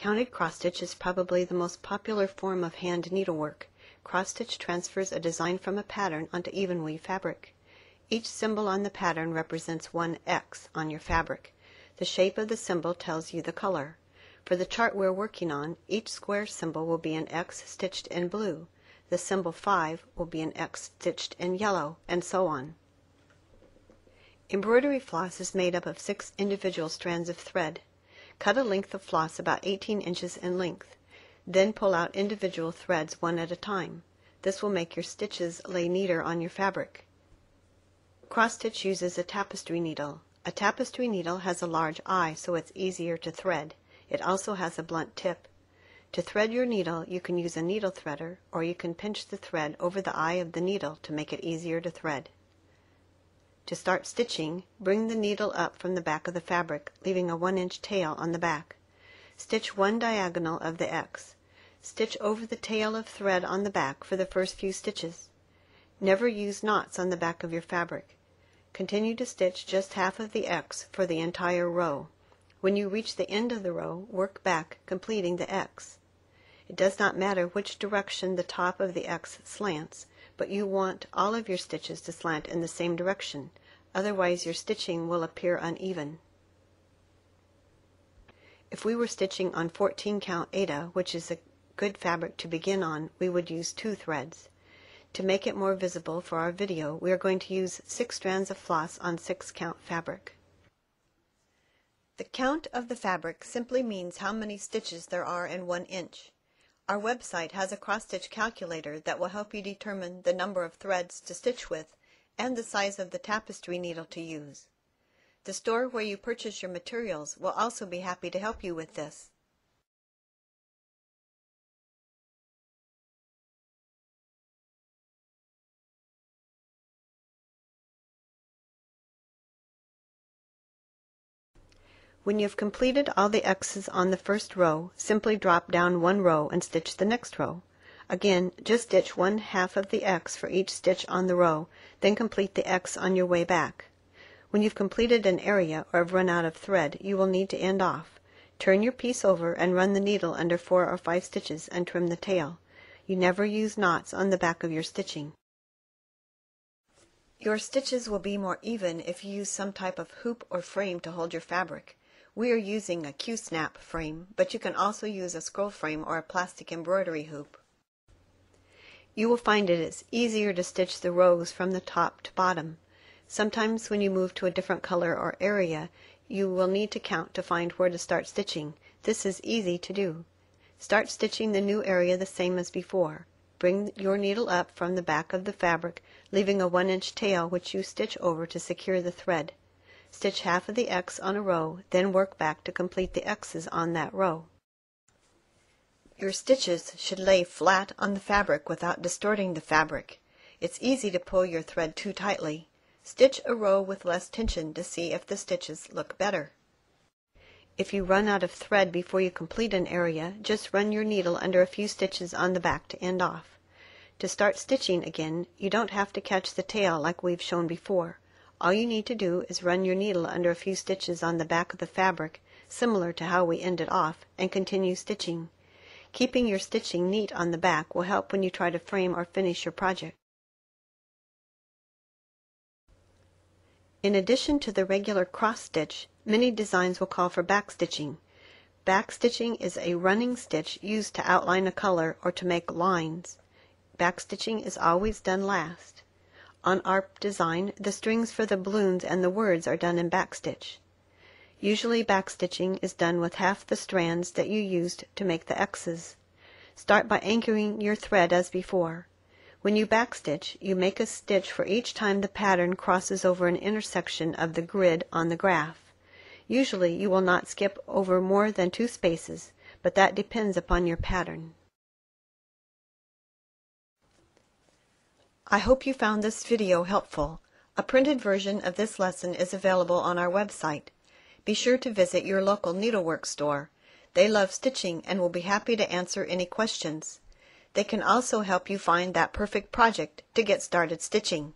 Counted cross-stitch is probably the most popular form of hand needlework. Cross-stitch transfers a design from a pattern onto even weave fabric. Each symbol on the pattern represents one X on your fabric. The shape of the symbol tells you the color. For the chart we're working on, each square symbol will be an X stitched in blue. The symbol 5 will be an X stitched in yellow, and so on. Embroidery floss is made up of 6 individual strands of thread. Cut a length of floss about 18 inches in length. Then pull out individual threads one at a time. This will make your stitches lay neater on your fabric. Cross-stitch uses a tapestry needle. A tapestry needle has a large eye, so it's easier to thread. It also has a blunt tip. To thread your needle, you can use a needle threader, or you can pinch the thread over the eye of the needle to make it easier to thread. To start stitching, bring the needle up from the back of the fabric, leaving a 1-inch tail on the back. Stitch one diagonal of the X. Stitch over the tail of thread on the back for the first few stitches. Never use knots on the back of your fabric. Continue to stitch just half of the X for the entire row. When you reach the end of the row, work back, completing the X. It does not matter which direction the top of the X slants, but you want all of your stitches to slant in the same direction, otherwise your stitching will appear uneven. If we were stitching on 14 count Aida, which is a good fabric to begin on, we would use 2 threads. To make it more visible for our video, we are going to use 6 strands of floss on 6 count fabric. The count of the fabric simply means how many stitches there are in 1 inch. Our website has a cross-stitch calculator that will help you determine the number of threads to stitch with and the size of the tapestry needle to use. The store where you purchase your materials will also be happy to help you with this. When you have completed all the X's on the first row, simply drop down 1 row and stitch the next row. Again, just stitch 1/2 of the X for each stitch on the row, then complete the X on your way back. When you've completed an area or have run out of thread, you will need to end off. Turn your piece over and run the needle under 4 or 5 stitches and trim the tail. You never use knots on the back of your stitching. Your stitches will be more even if you use some type of hoop or frame to hold your fabric. We are using a Q-snap frame, but you can also use a scroll frame or a plastic embroidery hoop. You will find it is easier to stitch the rows from the top to bottom. Sometimes when you move to a different color or area, you will need to count to find where to start stitching. This is easy to do. Start stitching the new area the same as before. Bring your needle up from the back of the fabric, leaving a 1-inch tail which you stitch over to secure the thread. Stitch half of the X on a row, then work back to complete the X's on that row. Your stitches should lay flat on the fabric without distorting the fabric. It's easy to pull your thread too tightly. Stitch a row with less tension to see if the stitches look better. If you run out of thread before you complete an area, just run your needle under a few stitches on the back to end off. To start stitching again, you don't have to catch the tail like we've shown before. All you need to do is run your needle under a few stitches on the back of the fabric, similar to how we ended off, and continue stitching. Keeping your stitching neat on the back will help when you try to frame or finish your project. In addition to the regular cross stitch, many designs will call for backstitching. Backstitching is a running stitch used to outline a color or to make lines. Backstitching is always done last. On our design, the strings for the balloons and the words are done in backstitch. Usually backstitching is done with half the strands that you used to make the X's. Start by anchoring your thread as before. When you backstitch, you make a stitch for each time the pattern crosses over an intersection of the grid on the graph. Usually you will not skip over more than 2 spaces, but that depends upon your pattern. I hope you found this video helpful. A printed version of this lesson is available on our website. Be sure to visit your local needlework store. They love stitching and will be happy to answer any questions. They can also help you find that perfect project to get started stitching.